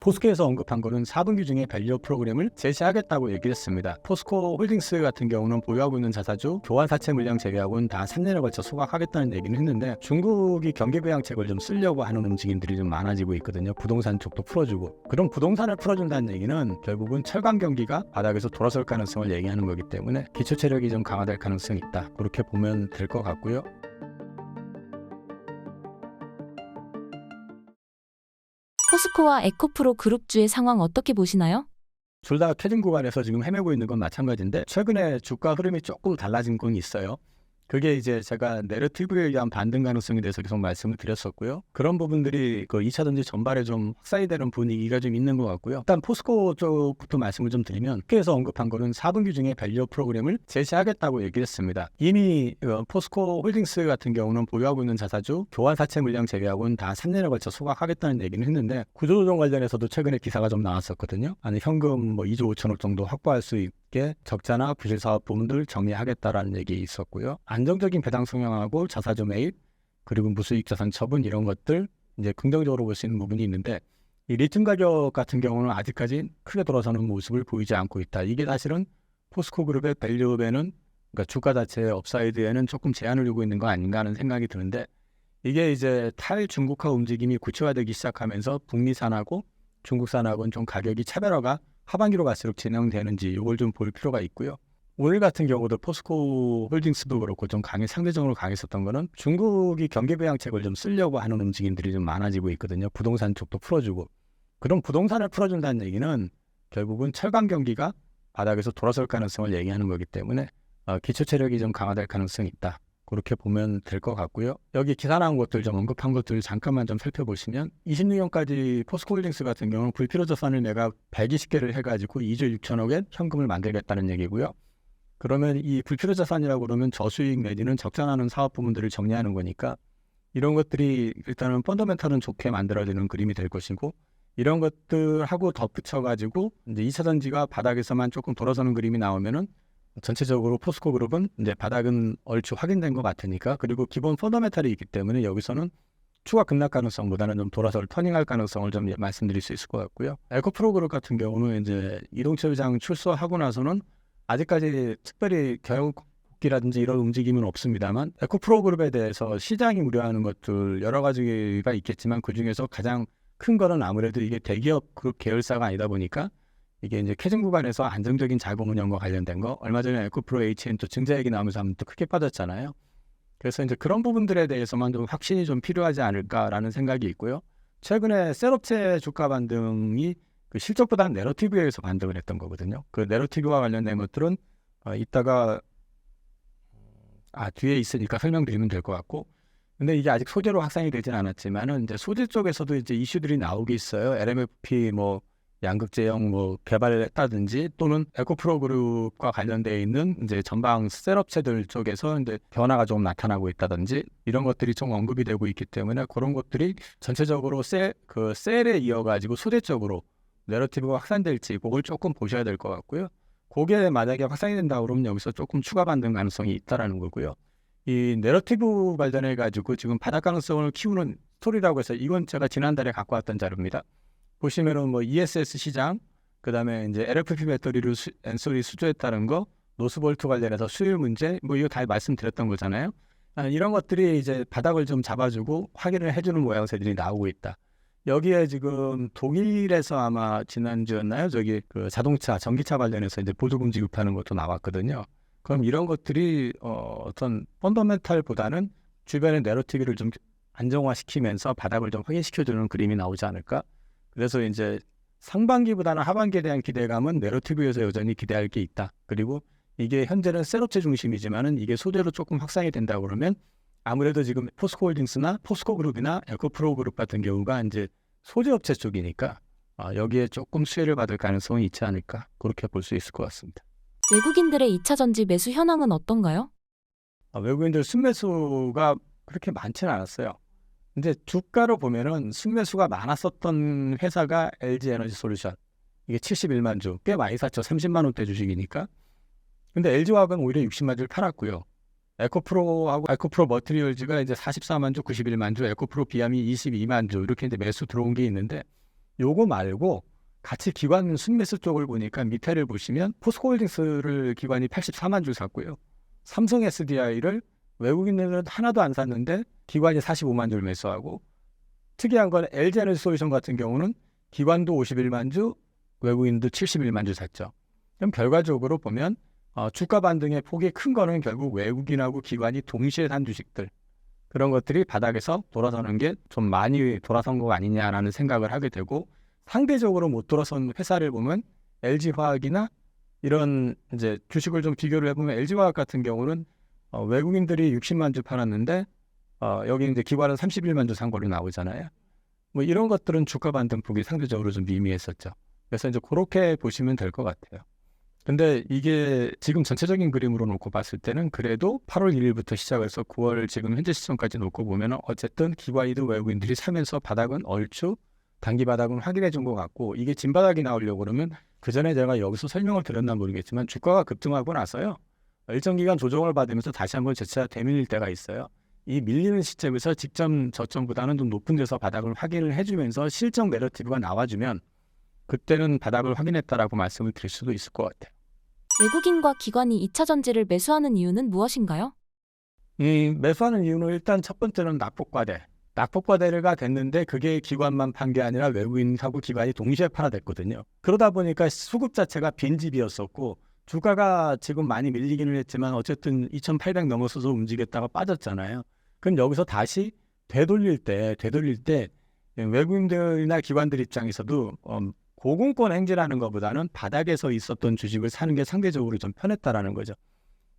포스코에서 언급한 거는 4분기 중에 밸류 프로그램을 제시하겠다고 얘기를 했습니다. 포스코 홀딩스 같은 경우는 보유하고 있는 자사주 교환 사채 물량 제외하고는 다 3년에 걸쳐 소각하겠다는 얘기는 했는데, 중국이 경기 부양책을 좀 쓰려고 하는 움직임들이 좀 많아지고 있거든요. 부동산 쪽도 풀어주고. 그럼 부동산을 풀어준다는 얘기는 결국은 철강 경기가 바닥에서 돌아설 가능성을 얘기하는 거기 때문에 기초 체력이 좀 강화될 가능성이 있다, 그렇게 보면 될 것 같고요. 포스코와 에코프로 그룹주의 상황 어떻게 보시나요? 둘 다 캐진 구간에서 지금 헤매고 있는 건 마찬가지인데, 최근에 주가 흐름이 조금 달라진 건 있어요. 그게 이제 제가 내러티브에 의한 반등 가능성에 대해서 계속 말씀을 드렸었고요. 그런 부분들이 그 2차전지 전반에 좀 확산이 되는 분위기가 좀 있는 것 같고요. 일단 포스코 쪽부터 말씀을 좀 드리면, 포스코에서 언급한 거는 4분기 중에 밸류 프로그램을 제시하겠다고 얘기를 했습니다. 이미 포스코 홀딩스 같은 경우는 보유하고 있는 자사주 교환 사채 물량 제외하고는 다 3년에 걸쳐 소각하겠다는 얘기는 했는데, 구조조정 관련해서도 최근에 기사가 좀 나왔었거든요. 아니, 현금 2조 5천억 정도 확보할 수 있게 적자나 부실 사업 부문들 정리하겠다라는 얘기 있었고요. 안정적인 배당 성향하고 자사주 매입, 그리고 무수익 자산 처분, 이런 것들 이제 긍정적으로 볼 수 있는 부분이 있는데, 이 리튬 가격 같은 경우는 아직까지 크게 돌아서는 모습을 보이지 않고 있다. 이게 사실은 포스코 그룹의 밸류에는, 그러니까 주가 자체의 업사이드에는 조금 제한을 두고 있는 거 아닌가 하는 생각이 드는데, 이게 이제 탈중국화 움직임이 구체화되기 시작하면서 북미산하고 중국산하고는 좀 가격이 차별화가 하반기로 갈수록 진행되는지 이걸 좀 볼 필요가 있고요. 오늘 같은 경우도 포스코 홀딩스도 그렇고 좀 상대적으로 강했었던 거는 중국이 경기 부양책을 좀 쓰려고 하는 움직임들이 좀 많아지고 있거든요. 부동산 쪽도 풀어주고. 그럼 부동산을 풀어준다는 얘기는 결국은 철강 경기가 바닥에서 돌아설 가능성을 얘기하는 거기 때문에 기초 체력이 좀 강화될 가능성이 있다, 그렇게 보면 될 것 같고요. 여기 기사 나온 것들 좀 언급한 것들 잠깐만 좀 살펴보시면, 26년까지 포스코홀딩스 같은 경우는 불필요 자산을 내가 120개를 해가지고 2조 6천억의 현금을 만들겠다는 얘기고요. 그러면 이 불필요 자산이라고 그러면 저수익 내지는 적자나는 사업 부문들을 정리하는 거니까, 이런 것들이 일단은 펀더멘탈은 좋게 만들어지는 그림이 될 것이고, 이런 것들하고 덧붙여가지고 이제 2차전지가 바닥에서만 조금 돌아서는 그림이 나오면은 전체적으로 포스코 그룹은 이제 바닥은 얼추 확인된 것 같으니까, 그리고 기본 펀더멘탈이 있기 때문에 여기서는 추가 급락 가능성보다는 좀 돌아서 터닝할 가능성을 좀 말씀드릴 수 있을 것 같고요. 에코프로 그룹 같은 경우는 이제 이동철 회장 출소하고 나서는 아직까지 특별히 경영국기라든지 이런 움직임은 없습니다만, 에코프로 그룹에 대해서 시장이 우려하는 것들 여러 가지가 있겠지만, 그 중에서 가장 큰 거는 아무래도 이게 대기업 그룹 계열사가 아니다 보니까, 이게 이제 캐진 구간에서 안정적인 자금 운영과 관련된 거, 얼마 전에 에코프로 HN 또 증자 얘기 나오면서 한번 또 크게 빠졌잖아요. 그래서 이제 그런 부분들에 대해서만 좀 확신이 좀 필요하지 않을까라는 생각이 있고요. 최근에 셀업체 주가 반등이 그 실적보다는 내러티브에 의해서 반등을 했던 거거든요. 그 내러티브와 관련된 것들은 이따가 뒤에 있으니까 설명드리면 될 것 같고, 근데 이게 아직 소재로 확산이 되진 않았지만은 이제 소재 쪽에서도 이제 이슈들이 나오고 있어요. LMFP 양극재형 개발했다든지, 또는 에코프로 그룹과 관련되어 있는 이제 전방 셀업체들 쪽에서 이제 변화가 좀 나타나고 있다든지, 이런 것들이 좀 언급이 되고 있기 때문에 그런 것들이 전체적으로 셀에 이어가지고 소재 쪽으로 내러티브가 확산될지 그걸 조금 보셔야 될 것 같고요. 그게 만약에 확산이 된다 그러면 여기서 조금 추가 반등 가능성이 있다라는 거고요. 이 내러티브 관련해 가지고 지금 바닥 가능성을 키우는 스토리라고 해서, 이건 제가 지난달에 갖고 왔던 자료입니다. 보시면은 ESS 시장, 그 다음에 이제 LFP 배터리를 엔솔이 수주했다는 거, 노스볼트 관련해서 수율 문제, 이거 다 말씀드렸던 거잖아요. 이런 것들이 이제 바닥을 좀 잡아주고 확인을 해주는 모양새들이 나오고 있다. 여기에 지금 독일에서 아마 지난주였나요? 그 자동차, 전기차 관련해서 이제 보조금 지급하는 것도 나왔거든요. 그럼 이런 것들이 어떤 펀더멘탈보다는 주변의 내러티브를 좀 안정화시키면서 바닥을 좀 확인시켜주는 그림이 나오지 않을까? 그래서 이제 상반기보다는 하반기에 대한 기대감은 내러티브에서 여전히 기대할 게 있다. 그리고 이게 현재는 셀업체 중심이지만은 이게 소재로 조금 확산이 된다 그러면, 아무래도 지금 포스코홀딩스나 포스코그룹이나 에코프로 그룹 같은 경우가 이제 소재업체 쪽이니까 여기에 조금 수혜를 받을 가능성이 있지 않을까, 그렇게 볼 수 있을 것 같습니다. 외국인들의 2차전지 매수 현황은 어떤가요? 외국인들 순매수가 그렇게 많지는 않았어요. 근데 주가로 보면은 순매수가 많았었던 회사가 LG에너지솔루션, 이게 71만 주, 꽤 많이 샀죠. 30만 원대 주식이니까. 근데 LG화학은 오히려 60만 주를 팔았고요. 에코프로하고 에코프로 머티리얼즈가 이제 44만 주, 91만 주, 에코프로 비암이 22만 주, 이렇게 이제 매수 들어온 게 있는데, 요거 말고 같이 기관 순매수 쪽을 보니까 밑에를 보시면 포스코홀딩스를 기관이 84만 주 샀고요. 삼성 SDI를 외국인들은 하나도 안 샀는데 기관이 45만 주를 매수하고, 특이한 건 LG에너지솔루션 같은 경우는 기관도 51만 주, 외국인도 71만 주 샀죠. 그럼 결과적으로 보면 주가 반등의 폭이 큰 거는 결국 외국인하고 기관이 동시에 산 주식들, 그런 것들이 바닥에서 돌아서는 게 좀 많이 돌아선 거 아니냐라는 생각을 하게 되고, 상대적으로 못 돌아선 회사를 보면 LG화학이나 이런 이제 주식을 좀 비교를 해보면 LG화학 같은 경우는 외국인들이 60만 주 팔았는데 여기 이제 기관은 31만 주 산 걸로 나오잖아요. 뭐 이런 것들은 주가 반등폭이 상대적으로 좀 미미했었죠. 그래서 이제 그렇게 보시면 될 것 같아요. 근데 이게 지금 전체적인 그림으로 놓고 봤을 때는 그래도 8월 1일부터 시작해서 9월 지금 현재 시점까지 놓고 보면 어쨌든 기관이든 외국인들이 사면서 바닥은 얼추 단기 바닥은 확인해 준 것 같고, 이게 진바닥이 나오려고 그러면 그 전에 제가 여기서 설명을 드렸나 모르겠지만 주가가 급등하고 나서요, 일정 기간 조정을 받으면서 다시 한번 재차 되밀릴 때가 있어요. 이 밀리는 시점에서 직전 저점보다는 좀 높은 데서 바닥을 확인을 해주면서 실적 내러티브가 나와주면 그때는 바닥을 확인했다라고 말씀을 드릴 수도 있을 것 같아요. 외국인과 기관이 2차 전지를 매수하는 이유는 무엇인가요? 이 매수하는 이유는 일단 첫 번째는 낙폭과대가 됐는데 그게 기관만 판 게 아니라 외국인하고 기관이 동시에 팔아댔거든요. 그러다 보니까 수급 자체가 빈집이었었고, 주가가 지금 많이 밀리기는 했지만 어쨌든 2,800 넘어서서 움직였다가 빠졌잖아요. 그럼 여기서 다시 되돌릴 때 외국인들이나 기관들 입장에서도 고공권 행진하는 것보다는 바닥에서 있었던 주식을 사는 게 상대적으로 좀 편했다라는 거죠.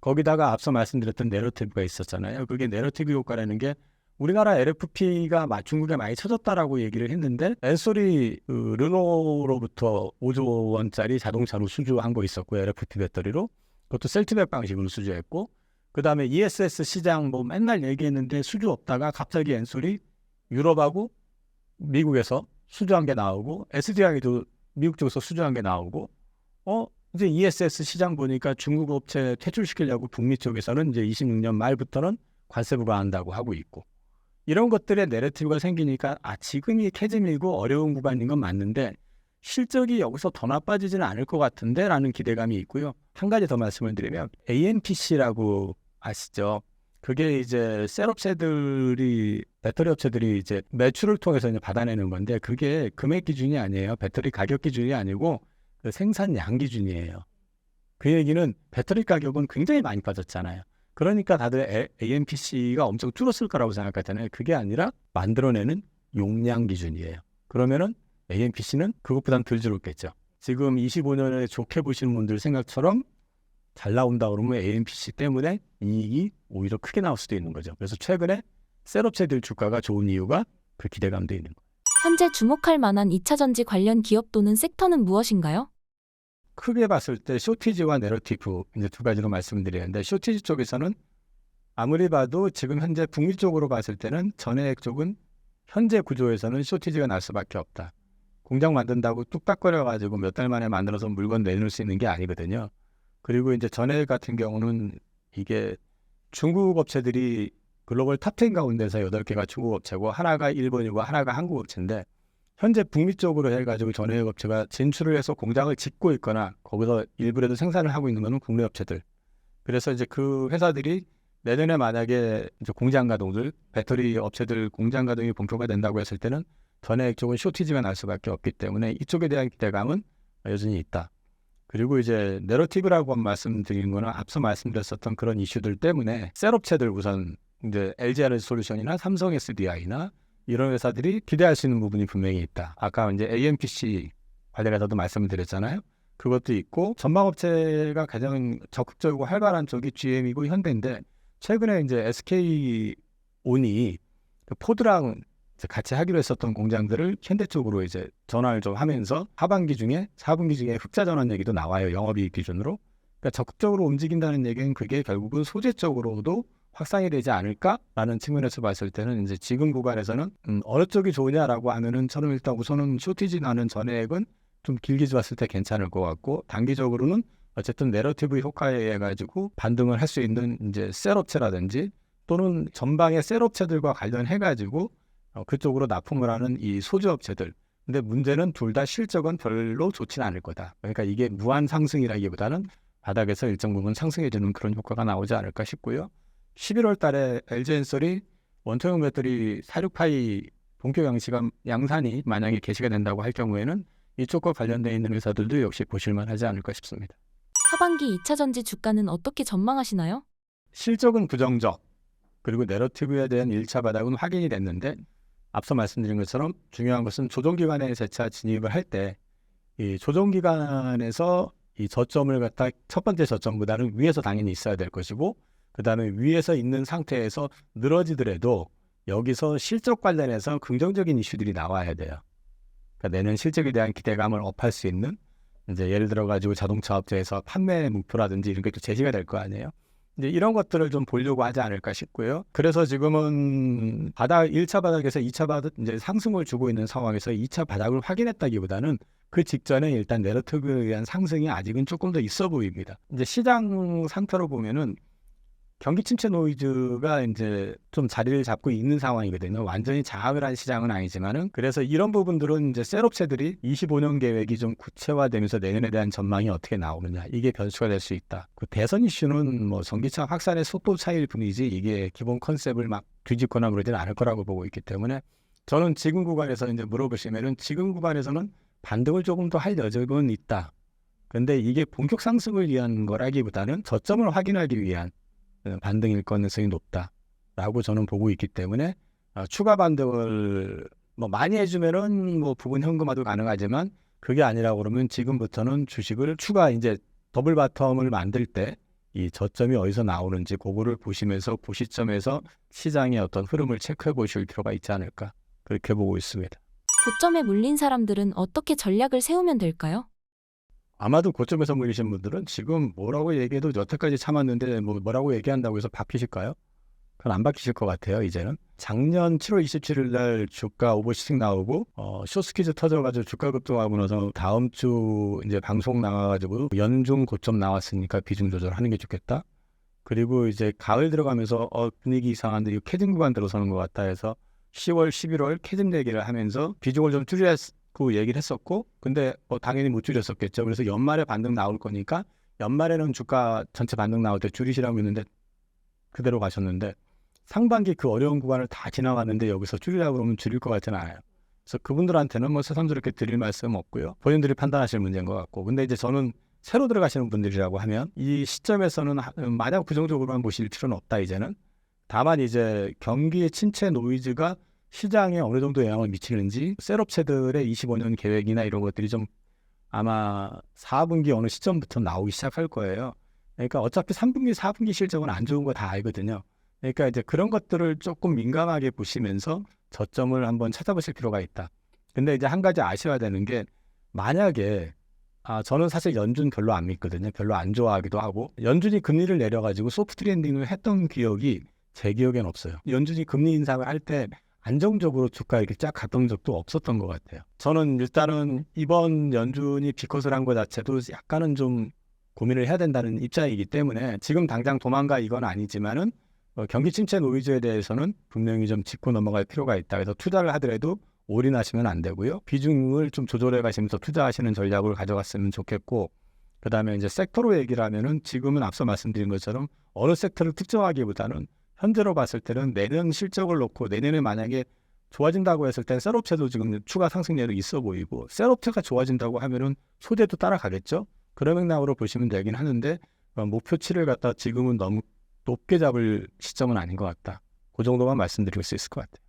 거기다가 앞서 말씀드렸던 내러티브가 있었잖아요. 그게 내러티브 효과라는 게, 우리나라 LFP가 중국에 많이 쳐졌다라고 얘기를 했는데 엔솔이 르노로부터 5조 원짜리 자동차로 수주한 거 있었고, LFP 배터리로 그것도 셀트백 방식으로 수주했고, 그 다음에 ESS 시장 뭐 맨날 얘기했는데 수주 없다가 갑자기 엔솔이 유럽하고 미국에서 수주한 게 나오고, SDI도 미국 쪽에서 수주한 게 나오고, 이제 ESS 시장 보니까 중국 업체 퇴출시키려고 북미 쪽에서는 이제 26년 말부터는 관세 부과한다고 하고 있고, 이런 것들의 내러티브가 생기니까 지금이 캐즈밀고 어려운 구간인 건 맞는데 실적이 여기서 더 나빠지지는 않을 것 같은데 라는 기대감이 있고요. 한 가지 더 말씀을 드리면 AMPC라고 아시죠? 그게 이제 셀업체들이, 배터리 업체들이 이제 매출을 통해서 이제 받아내는 건데, 그게 금액 기준이 아니에요. 배터리 가격 기준이 아니고 그 생산량 기준이에요. 그 얘기는 배터리 가격은 굉장히 많이 빠졌잖아요. 그러니까 다들 AMPC가 엄청 줄었을 거라고 생각하잖아요. 그게 아니라 만들어내는 용량 기준이에요. 그러면은 AMPC는 그것보단 덜 줄었겠죠. 지금 25년에 좋게 보시는 분들 생각처럼 잘 나온다 그러면 AMPC 때문에 이익이 오히려 크게 나올 수도 있는 거죠. 그래서 최근에 셀업체들 주가가 좋은 이유가 그 기대감도 있는 거예요. 현재 주목할 만한 2차 전지 관련 기업 또는 섹터는 무엇인가요? 크게 봤을 때 쇼티지와 내러티브 이제 두 가지로 말씀드리는데, 쇼티지 쪽에서는 아무리 봐도 지금 현재 북미 쪽으로 봤을 때는 전해액 쪽은 현재 구조에서는 쇼티지가 날 수밖에 없다. 공장 만든다고 뚝딱거려가지고 몇 달 만에 만들어서 물건 내놓을 수 있는 게 아니거든요. 그리고 이제 전해액 같은 경우는 이게 중국 업체들이 글로벌 탑10 가운데서 8개가 중국 업체고 하나가 일본이고 하나가 한국 업체인데, 현재 북미 쪽으로 해가지고 전해액 업체가 진출을 해서 공장을 짓고 있거나 거기서 일부라도 생산을 하고 있는 것은 국내 업체들. 그래서 이제 그 회사들이 내년에 만약에 이제 공장 가동들, 배터리 업체들 공장 가동이 본격화된다고 했을 때는 전해액 쪽은 쇼티지가 날 수밖에 없기 때문에 이쪽에 대한 기대감은 여전히 있다. 그리고 이제 내러티브라고 말씀드린 거는 앞서 말씀드렸었던 그런 이슈들 때문에 셀업체들, 우선 이제 LG에너지솔루션이나 삼성 SDI나 이런 회사들이 기대할 수 있는 부분이 분명히 있다. 아까 이제 AMPC 관련해서도 말씀을 드렸잖아요. 그것도 있고, 전방업체가 가장 적극적이고 활발한 쪽이 GM이고 현대인데, 최근에 이제 SK온이 그 포드랑 이제 같이 하기로 했었던 공장들을 현대 쪽으로 이제 전환을 좀 하면서 하반기 중에 4분기 중에 흑자 전환 얘기도 나와요. 영업이익 기준으로. 그러니까 적극적으로 움직인다는 얘기는 그게 결국은 소재 쪽으로도 확산이 되지 않을까라는 측면에서 봤을 때는 이제 지금 구간에서는 어느 쪽이 좋으냐라고 하면은 저는 일단 우선은 쇼티지 나는 전액은 좀 길게 봤을 때 괜찮을 것 같고, 단기적으로는 어쨌든 내러티브 효과에 의해 가지고 반등을 할 수 있는 이제 셀업체라든지 또는 전방의 셀업체들과 관련해 가지고 그쪽으로 납품을 하는 이 소재 업체들, 근데 문제는 둘 다 실적은 별로 좋지는 않을 거다. 그러니까 이게 무한 상승이라기보다는 바닥에서 일정 부분 상승해주는 그런 효과가 나오지 않을까 싶고요. 11월 달에 LG엔솔이 원통형 배터리 46파이 본격 양산이 만약에 개시가 된다고 할 경우에는 이쪽과 관련되어 있는 회사들도 역시 보실만하지 않을까 싶습니다. 하반기 2차 전지 주가는 어떻게 전망하시나요? 실적은 부정적, 그리고 내러티브에 대한 1차 바닥은 확인이 됐는데 앞서 말씀드린 것처럼 중요한 것은 조정기간에 재차 진입을 할 때 이 조정기간에서 이 저점을 갖다 첫 번째 저점보다는 위에서 당연히 있어야 될 것이고, 그 다음에 위에서 있는 상태에서 늘어지더라도 여기서 실적 관련해서 긍정적인 이슈들이 나와야 돼요. 그러니까 내년 실적에 대한 기대감을 업할 수 있는, 이제 예를 들어 가지고 자동차 업체에서 판매 목표라든지 이런 게 또 제시가 될 거 아니에요. 이제 이런 것들을 좀 보려고 하지 않을까 싶고요. 그래서 지금은 1차 바닥에서 2차 바닥 이제 상승을 주고 있는 상황에서 2차 바닥을 확인했다기보다는 그 직전에 일단 내러티브에 의한 상승이 아직은 조금 더 있어 보입니다. 이제 시장 상태로 보면은 경기 침체 노이즈가 이제 좀 자리를 잡고 있는 상황이거든요. 완전히 장악을 한 시장은 아니지만은, 그래서 이런 부분들은 이제 셀업체들이 25년 계획이 좀 구체화되면서 내년에 대한 전망이 어떻게 나오느냐, 이게 변수가 될 수 있다. 그 대선 이슈는 뭐 전기차 확산의 속도 차이일 뿐이지 이게 기본 컨셉을 막 뒤집거나 그러지는 않을 거라고 보고 있기 때문에, 저는 지금 구간에서 이제 물어보시면은 지금 구간에서는 반등을 조금 더 할 여력은 있다. 근데 이게 본격 상승을 위한 거라기보다는 저점을 확인하기 위한 반등일 가능성이 높다라고 저는 보고 있기 때문에, 추가 반등을 뭐 많이 해주면은 뭐 부분 현금화도 가능하지만 그게 아니라 그러면 지금부터는 주식을 추가 이제 더블 바텀을 만들 때 이 저점이 어디서 나오는지 그거를 보시면서 그 시점에서 시장의 어떤 흐름을 체크해 보실 필요가 있지 않을까, 그렇게 보고 있습니다. 고점에 물린 사람들은 어떻게 전략을 세우면 될까요? 아마도 고점에서 물리신 분들은 지금 뭐라고 얘기해도 여태까지 참았는데 뭐라고 얘기한다고 해서 바뀌실까요? 그건 안 바뀌실 것 같아요. 이제는 작년 7월 27일 날 주가 오버슈팅 나오고 쇼스퀴즈 터져가지고 주가 급등하고 나서 다음 주 이제 방송 나가가지고 연중 고점 나왔으니까 비중 조절하는 게 좋겠다. 그리고 이제 가을 들어가면서 분위기 이상한데 이 캐즘 구간 들어서는 것 같다 해서 10월 11월 캐즘 얘기를 하면서 비중을 좀 줄이고 얘기를 했었고, 근데 당연히 못 줄였었겠죠. 그래서 연말에 반등 나올 거니까 연말에는 주가 전체 반등 나올 때 줄이시라고 했는데 그대로 가셨는데, 상반기 그 어려운 구간을 다 지나갔는데 여기서 줄이라고 그러면 줄일 것 같지는 않아요. 그래서 그분들한테는 뭐 새삼스럽게 드릴 말씀 없고요. 본인들이 판단하실 문제인 것 같고, 근데 이제 저는 새로 들어가시는 분들이라고 하면 이 시점에서는 마냥 부정적으로만 보실 필요는 없다. 이제는 다만 이제 경기의 침체 노이즈가 시장에 어느 정도 영향을 미치는지, 셀업체들의 25년 계획이나 이런 것들이 좀 아마 4분기 어느 시점부터 나오기 시작할 거예요. 그러니까 어차피 3분기, 4분기 실적은 안 좋은 거 다 알거든요. 그러니까 이제 그런 것들을 조금 민감하게 보시면서 저점을 한번 찾아보실 필요가 있다. 근데 이제 한 가지 아셔야 되는 게, 만약에 저는 사실 연준 별로 안 믿거든요. 별로 안 좋아하기도 하고, 연준이 금리를 내려가지고 소프트 랜딩을 했던 기억이 제 기억엔 없어요. 연준이 금리 인상을 할 때 안정적으로 주가 이렇게 쫙 갔던 적도 없었던 것 같아요. 저는 일단은 이번 연준이 비컷을 한 것 자체도 약간은 좀 고민을 해야 된다는 입장이기 때문에 지금 당장 도망가 이건 아니지만은 경기 침체 노이즈에 대해서는 분명히 좀 짚고 넘어갈 필요가 있다. 그래서 투자를 하더라도 올인하시면 안 되고요. 비중을 좀 조절해 가시면서 투자하시는 전략을 가져갔으면 좋겠고, 그 다음에 이제 섹터로 얘기를 하면은 지금은 앞서 말씀드린 것처럼 어느 섹터를 특정하기보다는 현재로 봤을 때는 내년 실적을 놓고 내년에 만약에 좋아진다고 했을 땐 셀업체도 지금 추가 상승률이 있어 보이고, 셀업체가 좋아진다고 하면은 소재도 따라가겠죠. 그런 맥락으로 보시면 되긴 하는데 목표치를 갖다 지금은 너무 높게 잡을 시점은 아닌 것 같다. 그 정도만 말씀드릴 수 있을 것 같아요.